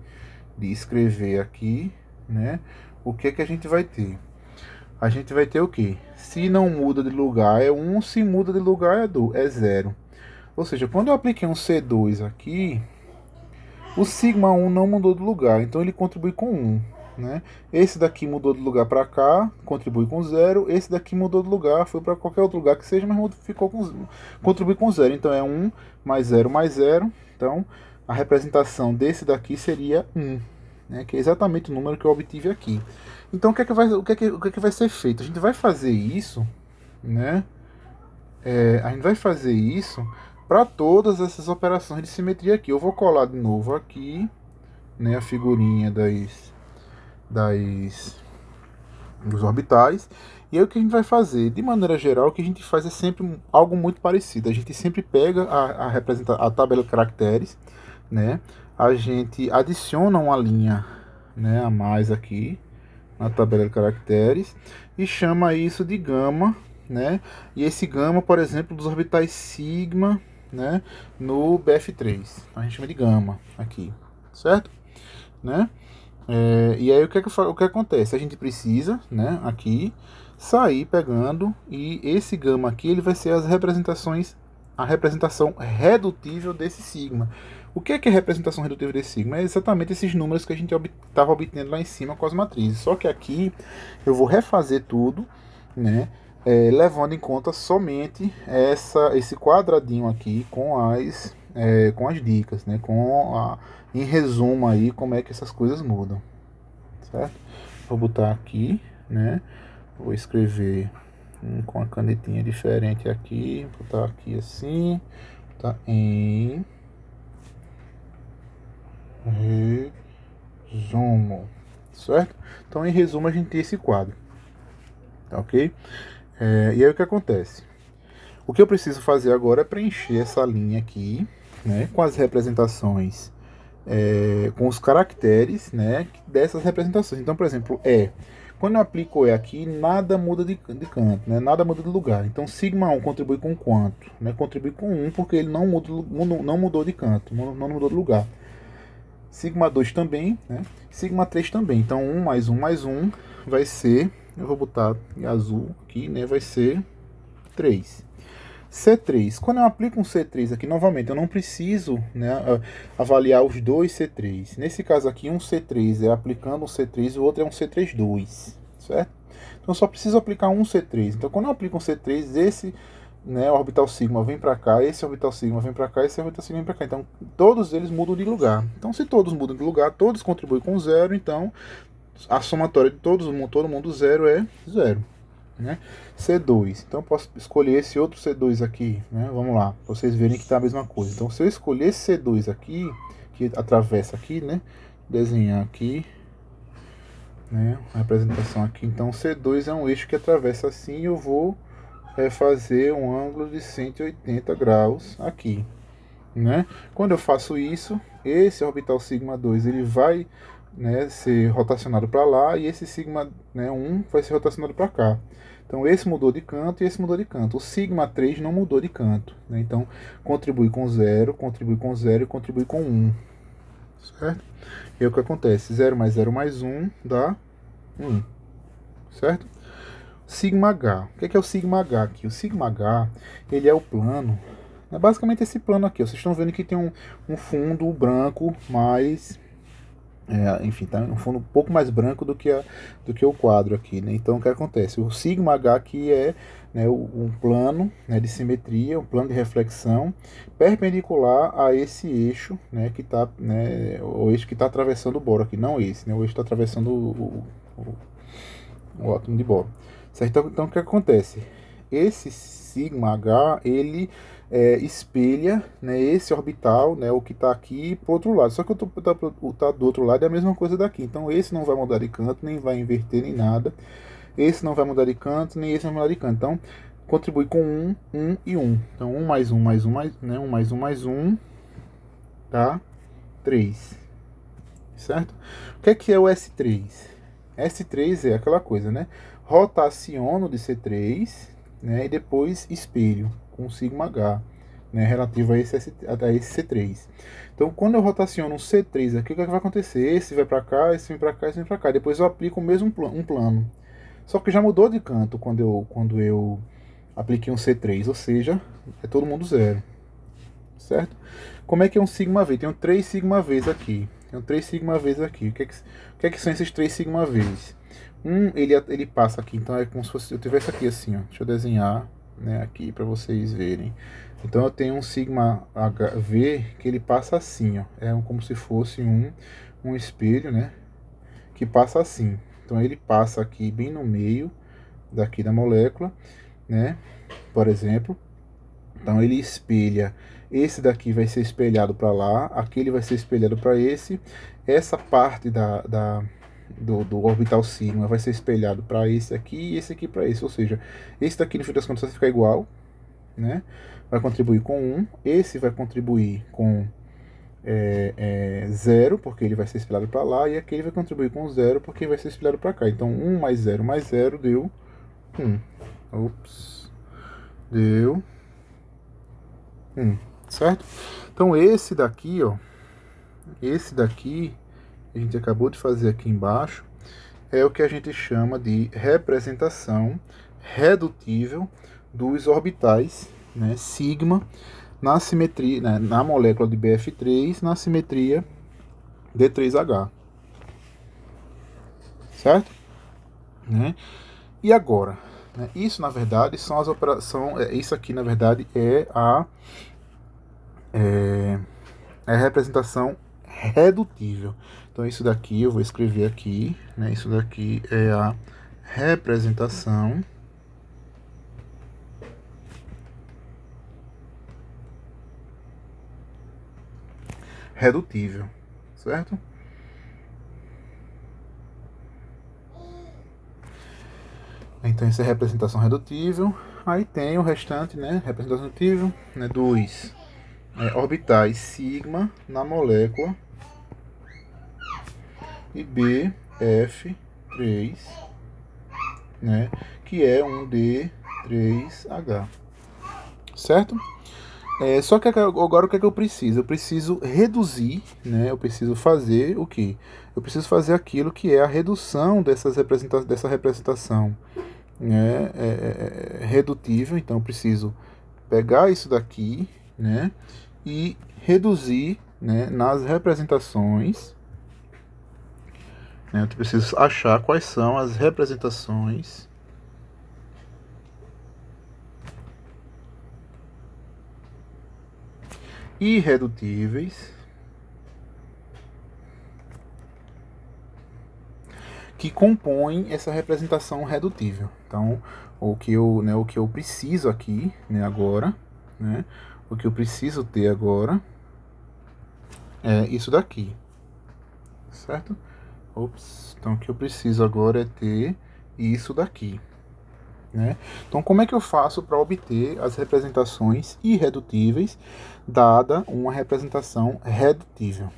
escrever aqui, né, o que é que a gente vai ter? A gente vai ter o que? Se não muda de lugar é 1, se muda de lugar é 0. Ou seja, quando eu apliquei um C2 aqui, o sigma 1 não mudou de lugar, então ele contribui com 1. Né? Esse daqui mudou de lugar para cá, contribui com 0. Esse daqui mudou de lugar, foi para qualquer outro lugar que seja, mas contribui com 0. Então é 1 mais 0 mais 0. Então a representação desse daqui seria 1, né? Que é exatamente o número que eu obtive aqui. Então o que é que vai ser feito? A gente vai fazer isso, né? A gente vai fazer isso para todas essas operações de simetria aqui. Eu vou colar de novo aqui, né, a figurinha dos orbitais. E aí o que a gente vai fazer? De maneira geral, o que a gente faz é sempre algo muito parecido. A gente sempre pega a tabela de caracteres, né? A gente adiciona uma linha, né, a mais aqui na tabela de caracteres e chama isso de gama, né? E esse gama, por exemplo, dos orbitais sigma, né, no BF3, a gente chama de gama aqui, certo? Né? E aí o que acontece? A gente precisa, né, aqui sair pegando, e esse gama aqui ele vai ser a representação redutível desse sigma. O que é representação redutível desse sigma? É exatamente esses números que a gente estava obtendo lá em cima com as matrizes. Só que aqui eu vou refazer tudo, né, levando em conta somente esse quadradinho aqui com as dicas, né, em resumo aí como é que essas coisas mudam, certo? Vou botar aqui, né, vou escrever com a canetinha diferente aqui, botar aqui assim, tá, em resumo, certo? Então em resumo a gente tem esse quadro, tá ok? E aí o que acontece? O que eu preciso fazer agora é preencher essa linha aqui, né, com as representações, com os caracteres, né, dessas representações. Então, por exemplo, quando eu aplico aqui, nada muda de canto, né, nada muda de lugar. Então, sigma 1 contribui com quanto? Né, contribui com 1, porque ele não mudou de canto, não mudou de lugar. Sigma 2 também, né? Sigma 3 também. Então 1 mais 1 mais 1 vai ser, eu vou botar em azul aqui, né, vai ser 3. C3, quando eu aplico um C3 aqui, novamente, eu não preciso, né, avaliar os dois C3. Nesse caso aqui, um C3 é aplicando um C3 e o outro é um C3,2, certo? Então eu só preciso aplicar um C3. Então quando eu aplico um C3, esse, né, orbital sigma vem para cá, esse orbital sigma vem para cá, esse orbital sigma vem para cá. Então todos eles mudam de lugar. Então se todos mudam de lugar, todos contribuem com zero, então a somatória de todo mundo zero é zero. Né? C2, então eu posso escolher esse outro C2 aqui, né? Vamos lá, para vocês verem que tá a mesma coisa. Então se eu escolher esse C2 aqui, que atravessa aqui, né? Desenhar aqui, né? A representação aqui, então C2 é um eixo que atravessa assim, eu vou fazer um ângulo de 180 graus aqui, né? Quando eu faço isso, esse orbital sigma 2 ele vai, né, ser rotacionado para lá e esse sigma, né, 1 vai ser rotacionado para cá. Então esse mudou de canto e esse mudou de canto. O sigma 3 não mudou de canto, né? Então contribui com 0, contribui com 0 e contribui com 1, certo? E aí o que acontece? 0 mais 0 mais 1 dá 1, certo? Sigma H. O que é o sigma H aqui? O sigma H, ele é o plano, é basicamente esse plano aqui. Vocês estão vendo que tem um fundo branco mais... enfim, tá um fundo um pouco mais branco do que o quadro aqui, né? Então o que acontece? O sigma H aqui é, né, um plano, né, de simetria, um plano de reflexão perpendicular a esse eixo, né, que está, né, o eixo que está atravessando o boro aqui, não esse, né, o eixo está atravessando o átomo de boro, certo? Então o que acontece? Esse sigma H, ele espelha, né, esse orbital, né, o que está aqui para o outro lado. Só que tá do outro lado é a mesma coisa daqui. Então esse não vai mudar de canto, nem vai inverter, nem nada. Esse não vai mudar de canto, nem esse vai mudar de canto. Então contribui com 1, 1 e 1. Então 1 mais 1 mais 1 mais, né, 1 mais 1 mais 1 dá 3. Certo? O que é o S3? S3 é aquela coisa, né? Rotaciono de C3, né, e depois espelho com sigma H, né, relativo a esse C3. Então, quando eu rotaciono um C3 aqui, o que vai acontecer? Esse vai para cá, esse vem para cá, esse vem para cá. Depois eu aplico o mesmo um plano. Só que já mudou de canto quando eu apliquei um C3, ou seja, é todo mundo zero. Certo? Como é que é um sigma V? Tem 3 sigma Vs aqui. Tem 3 sigma Vs aqui. O que é que são esses 3 sigma Vs? Ele passa aqui, então é como se fosse, eu tivesse aqui assim, ó. Deixa eu desenhar, né, aqui para vocês verem. Então eu tenho um sigma V que ele passa assim, ó. Como se fosse um espelho, né, que passa assim. Então ele passa aqui bem no meio daqui da molécula, né, por exemplo. Então ele espelha, esse daqui vai ser espelhado para lá, aquele vai ser espelhado para esse, essa parte do orbital sigma vai ser espelhado para esse aqui e esse aqui para esse, ou seja, esse daqui no fim das contas vai ficar igual, né? Vai contribuir com 1, esse vai contribuir com 0, porque ele vai ser espelhado para lá, e aquele vai contribuir com 0, porque vai ser espelhado para cá. Então 1 mais 0 deu 1. Ops, deu 1, certo? Então esse daqui, ó, esse daqui, a gente acabou de fazer aqui embaixo, é o que a gente chama de representação redutível dos orbitais, né, sigma, na simetria, né, na molécula de BF3, na simetria D3H, certo? Né? E agora, né, isso na verdade são as operações, isso aqui na verdade é a representação redutível. Então isso daqui eu vou escrever aqui, né? Isso daqui é a representação redutível, certo? Então isso é representação redutível. Aí tem o restante, né? Representação redutível, né? Dos orbitais sigma na molécula e BF3, né, que é um D3H, certo? Só que agora o que é que eu preciso? Eu preciso reduzir, né? Eu preciso fazer o quê? Eu preciso fazer aquilo que é a redução dessa representação, né? Redutível. Então eu preciso pegar isso daqui, né? E reduzir, né? Nas representações, né? Eu preciso achar quais são as representações irredutíveis que compõem essa representação redutível. Então, o que eu preciso aqui, né, agora, né, o que eu preciso ter agora é isso daqui, certo? Ops, então o que eu preciso agora é ter isso daqui, né? Então, como é que eu faço para obter as representações irredutíveis dada uma representação redutível?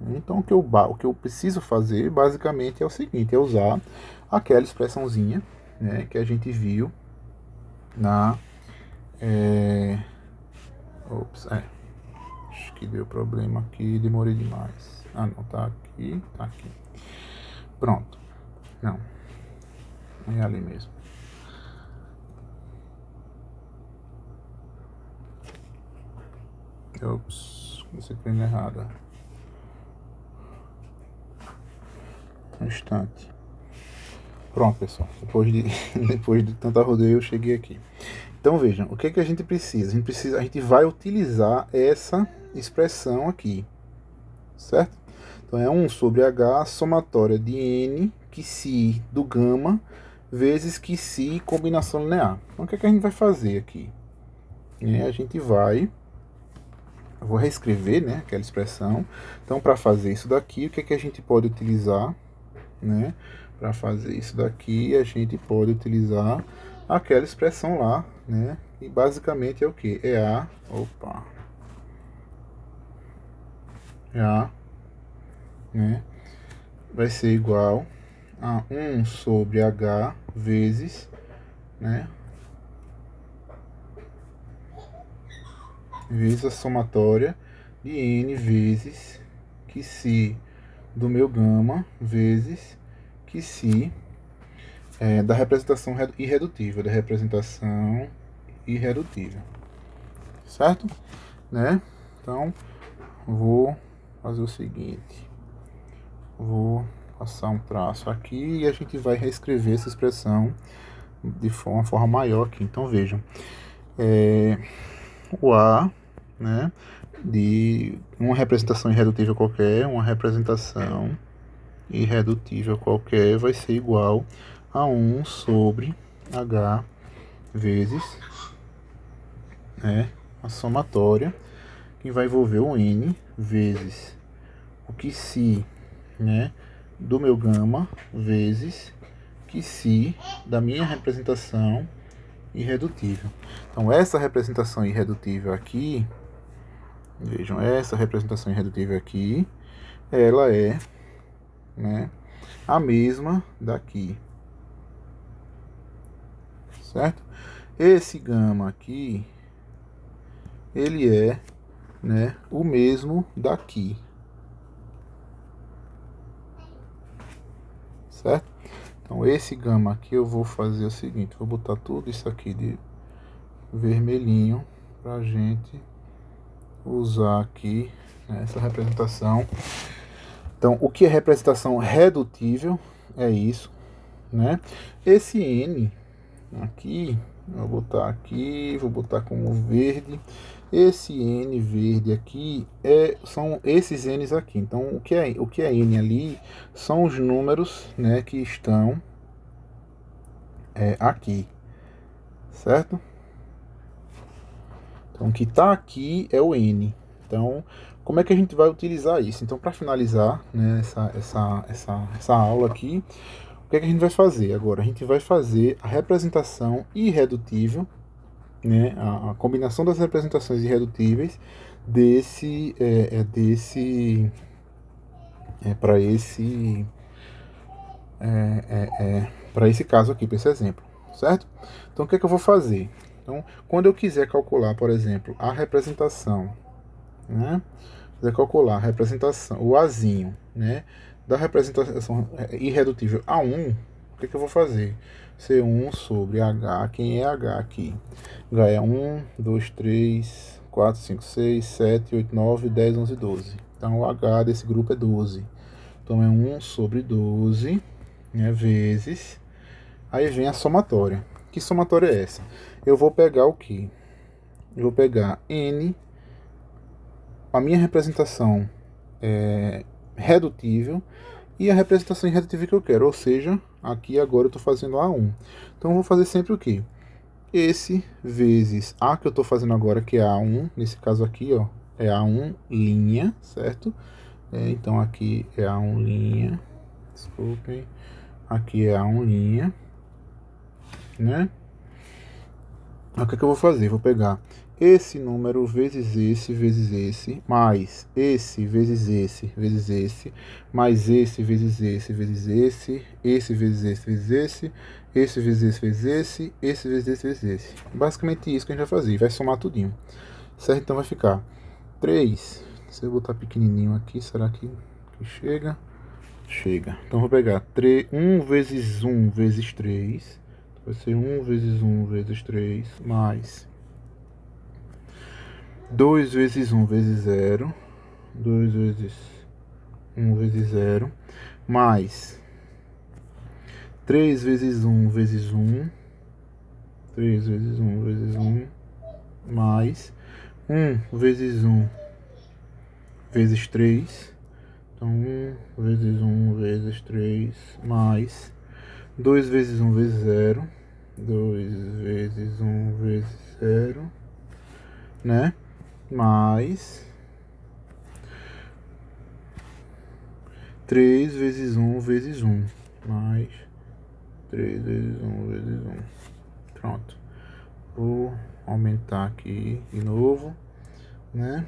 Então, o que eu preciso fazer, basicamente, é o seguinte, é usar aquela expressãozinha, né, que a gente viu na... acho que deu problema aqui, demorei demais. Ah, não, tá aqui, tá aqui. Pronto. Não, é ali mesmo. Ops, disciplina errada. Um instante. Pronto, pessoal. Depois de tanta rodeio, eu cheguei aqui. Então vejam, o que é que a gente precisa? A gente vai utilizar essa expressão aqui, certo? Então é 1 sobre H somatória de N que si do gama vezes que si combinação linear. Então o que é que a gente vai fazer aqui? A gente vai... Eu vou reescrever, né, aquela expressão. Então para fazer isso daqui, o que é que a gente pode utilizar, né? Para fazer isso daqui, a gente pode utilizar aquela expressão lá, né? E basicamente é o que? É A, né? Vai ser igual a 1 sobre H vezes, né? Vezes a somatória de N vezes que si do meu gama vezes que si da representação irredutível, certo? Né? Então, vou fazer o seguinte, vou passar um traço aqui e a gente vai reescrever essa expressão de uma forma maior aqui. Então, vejam, o A, né, de uma representação irredutível qualquer, vai ser igual a 1 sobre H vezes, né, a somatória, que vai envolver o N vezes o que si, né, do meu gama vezes que si da minha representação irredutível. Então essa representação irredutível aqui, vejam, essa representação irredutível aqui, ela é, né, a mesma daqui, certo? Esse gama aqui, ele é, né, o mesmo daqui, certo? Então esse gama aqui eu vou fazer o seguinte, vou botar tudo isso aqui de vermelhinho pra gente usar aqui, né, essa representação. Então o que é representação redutível é isso, né? Esse N aqui, vou botar como verde. Esse N verde aqui são esses N's aqui. Então o que é N ali são os números, né, que estão aqui, certo? Então o que está aqui é o N. Então como é que a gente vai utilizar isso? Então para finalizar, né, essa aula aqui, o que é que a gente vai fazer agora? A gente vai fazer a representação irredutível, né, a combinação das representações irredutíveis para esse caso aqui, para esse exemplo, certo? Então o que é que eu vou fazer? Então, quando eu quiser calcular, por exemplo, a representação, né? Quiser calcular a representação, o Azinho, né? Da representação irredutível a 1, o que eu vou fazer? C1 sobre H, quem é H aqui? H é 1, 2, 3, 4, 5, 6, 7, 8, 9, 10, 11, 12. Então, o H desse grupo é 12. Então, é 1 sobre 12, né, vezes... Aí vem a somatória. Que somatória é essa? Eu vou pegar o quê? Eu vou pegar N, a minha representação é redutível, e a representação irredutível que eu quero, ou seja, aqui agora eu estou fazendo A1. Então eu vou fazer sempre o quê? Esse vezes A que eu estou fazendo agora, que é A1, nesse caso aqui, ó, é A1 linha, certo? Então aqui é A1 linha, desculpem, aqui é A1 linha, né? O que eu vou fazer? Vou pegar esse número vezes esse, mais esse vezes esse, mais esse vezes esse vezes esse vezes esse vezes esse vezes esse vezes esse vezes esse vezes esse. Basicamente isso que a gente vai fazer, vai somar tudinho, certo? Então vai ficar 3, se eu botar pequenininho aqui, será que chega? Chega. Então vou pegar 1 vezes 1 vezes 3, vai ser 1 vezes 1 vezes 3, mais 2 vezes 1 vezes 0, 2 vezes 1 vezes 0, mais 3 vezes 1 vezes 1, 3 vezes 1 vezes 1, mais 1 vezes 1 vezes 3, então 1 vezes 1 vezes 3, mais 2 vezes 1 vezes 0, 2 vezes 1 vezes 0, né? Mais 3 vezes 1 vezes 1, mais 3 vezes 1 vezes 1. Pronto. Vou aumentar aqui de novo, né?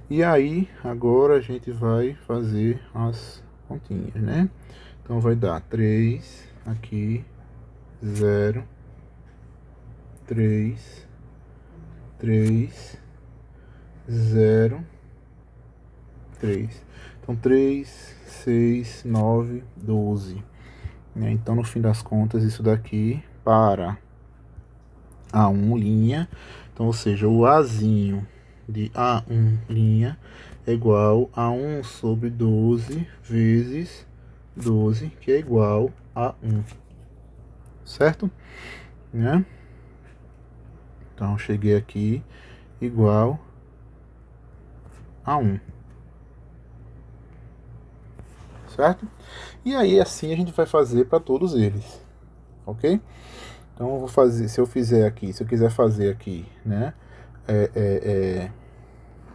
E aí, agora a gente vai fazer as continhas, né? Então vai dar 3 aqui, 0, 3, 3, 0, 3. Então 3, 6, 9, 12. Então no fim das contas isso daqui para A1 linha. Então, ou seja, o Azinho de A1 linha é igual a 1 sobre 12 vezes 12, que é igual a 1. Certo? Né? Então, cheguei aqui igual a 1. Certo? E aí, assim a gente vai fazer para todos eles. Ok? Então, eu vou fazer, se eu fizer aqui, se eu quiser fazer aqui, né?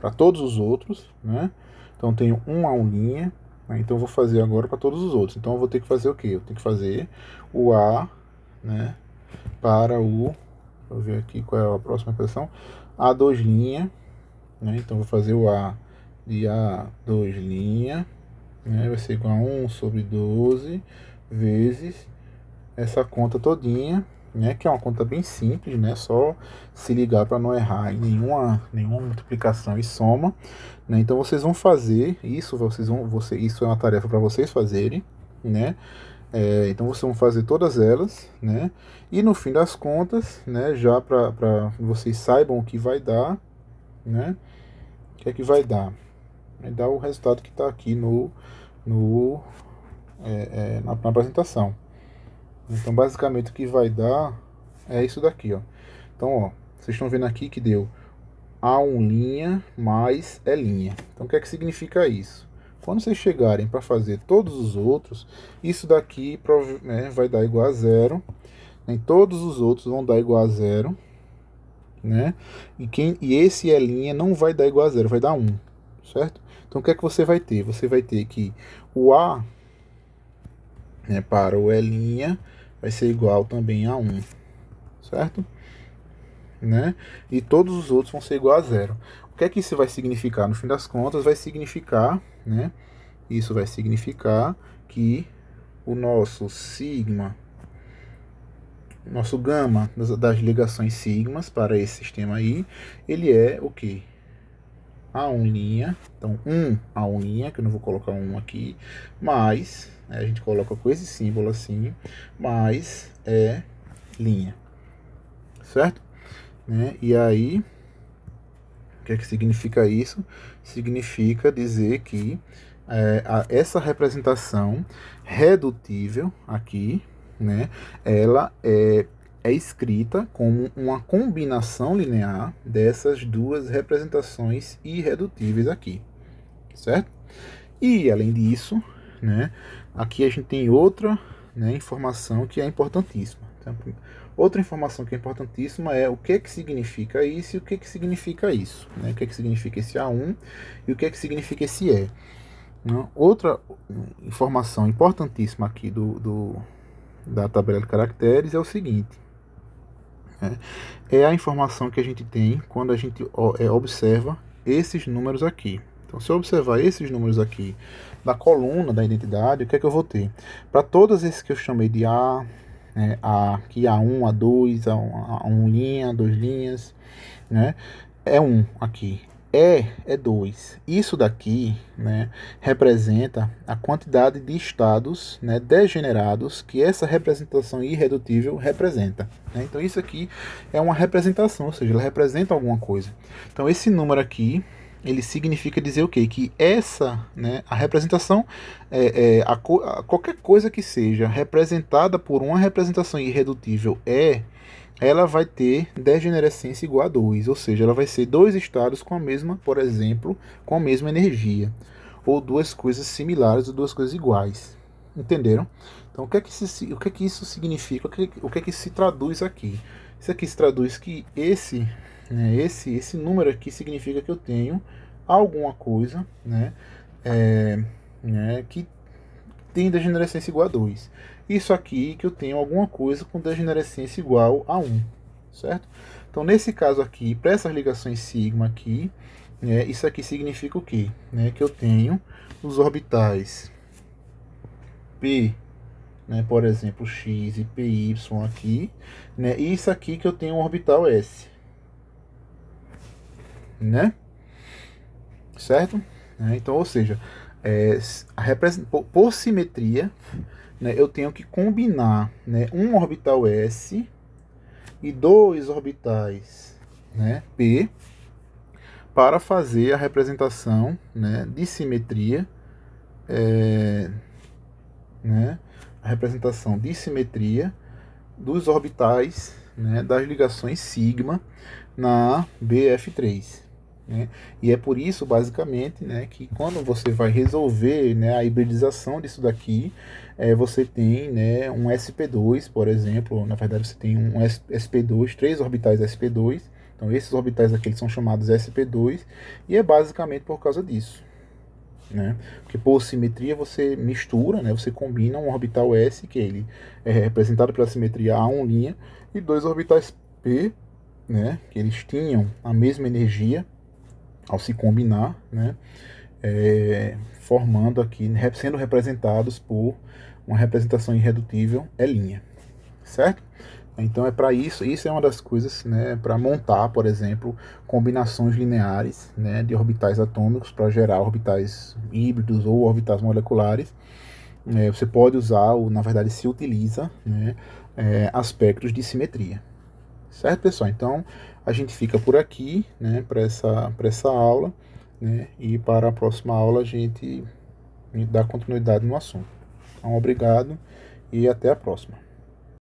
Para todos os outros, né? Então, tenho um A1', né? Então, eu vou fazer agora para todos os outros. Então, eu vou ter que fazer o quê? Eu tenho que fazer o A, né? Para o... Deixa eu ver aqui qual é a próxima expressão. A2', né? Então, vou fazer o A de A2', né? Vai ser igual a 1 sobre 12 vezes essa conta todinha, né? Que é uma conta bem simples, né? Só se ligar para não errar em nenhuma multiplicação e soma, né? Então vocês vão fazer isso, isso é uma tarefa para vocês fazerem, né? Então vocês vão fazer todas elas, né? E no fim das contas, né? Já para vocês saibam o que vai dar, né? O que é que vai dar? Vai dar o resultado que está aqui na apresentação. Então, basicamente, o que vai dar é isso daqui, ó. Então, ó, vocês estão vendo aqui que deu A1' mais E'. Então, o que é que significa isso? Quando vocês chegarem para fazer todos os outros, isso daqui vai dar igual a 0. Nem todos os outros vão dar igual a 0, né? E esse E' não vai dar igual a 0, vai dar 1, certo? Então, o que é que você vai ter? Você vai ter que o A, né, para o E' vai ser igual também a 1, certo? Né? E todos os outros vão ser igual a 0. O que é que isso vai significar? No fim das contas, vai significar, né? Isso vai significar que o nosso sigma nosso gama das ligações sigmas para esse sistema aí, ele é o que? A1', então 1A1', que eu não vou colocar 1 aqui, mais, a gente coloca com esse símbolo assim, mais linha, certo? Né? E aí, o que é que significa isso? Significa dizer que essa representação redutível aqui, né, ela é escrita como uma combinação linear dessas duas representações irredutíveis aqui, certo? E além disso, né, aqui a gente tem outra, né, informação que é importantíssima. Então, outra informação que é importantíssima é o que significa isso e o que significa isso, né? O que significa esse A1 e o que significa esse E. Outra informação importantíssima aqui da tabela de caracteres é o seguinte: é a informação que a gente tem quando a gente observa esses números aqui. Então, se eu observar esses números aqui na coluna da identidade, o que é que eu vou ter? Para todos esses que eu chamei de A, aqui A1, A2, A1 linha, 2 linhas, né? É 1 aqui. É 2. Isso daqui, né, representa a quantidade de estados, né, degenerados que essa representação irredutível representa. Né? Então isso aqui é uma representação, ou seja, ela representa alguma coisa. Então esse número aqui, ele significa dizer o quê? Que essa, né, a representação, qualquer coisa que seja representada por uma representação irredutível ela vai ter degenerescência igual a 2, ou seja, ela vai ser dois estados com a mesma, por exemplo, com a mesma energia, ou duas coisas similares ou duas coisas iguais. Entenderam? Então, o que é que isso significa? O que é que se traduz aqui? Isso aqui se traduz que esse número aqui significa que eu tenho alguma coisa, que tem degenerescência igual a 2. Isso aqui que eu tenho alguma coisa com degenerescência igual a 1, certo? Então, nesse caso aqui, para essas ligações sigma aqui, isso aqui significa o quê? Que eu tenho os orbitais P, por exemplo, X e PY aqui, e isso aqui que eu tenho um orbital S, né? Certo? Então, ou seja, por simetria, eu tenho que combinar, um orbital S e dois orbitais, P, para fazer a representação, de simetria, a representação de simetria dos orbitais, das ligações sigma na BF3. E é por isso, basicamente, que quando você vai resolver, a hibridização disso daqui, você tem, um SP2, por exemplo. Na verdade, você tem um SP2, 3 orbitais SP2. Então, esses orbitais aqui eles são chamados SP2, e é basicamente por causa disso. Porque por simetria você mistura, você combina um orbital S, que ele é representado pela simetria A1', e dois orbitais P, que eles tinham a mesma energia ao se combinar, formando aqui, sendo representados por uma representação irredutível L', certo? Então é para isso é uma das coisas, para montar, por exemplo, combinações lineares, de orbitais atômicos para gerar orbitais híbridos ou orbitais moleculares. Você pode usar, ou na verdade se utiliza, aspectos de simetria. Certo, pessoal? Então, a gente fica por aqui, para essa aula, e para a próxima aula a gente dá continuidade no assunto. Então, obrigado e até a próxima.